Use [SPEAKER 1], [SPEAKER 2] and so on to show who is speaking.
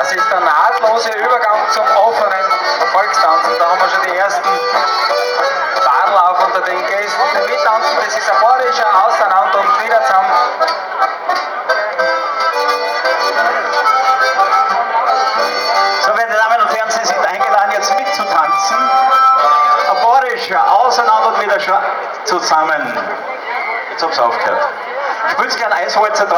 [SPEAKER 1] Das ist der nahtlose Übergang zum offenen Volkstanzen. Da haben wir schon die ersten Barlauf unter den Gästen, die mittanzen. Das ist ein bayerischer Auseinander und wieder zusammen.
[SPEAKER 2] So, meine Damen und Herren, Sie sind eingeladen, jetzt mitzutanzen. Ein bayerischer Auseinander und wieder zusammen. Jetzt hab's aufgehört. Ich würde gerne Eisholzer drauf.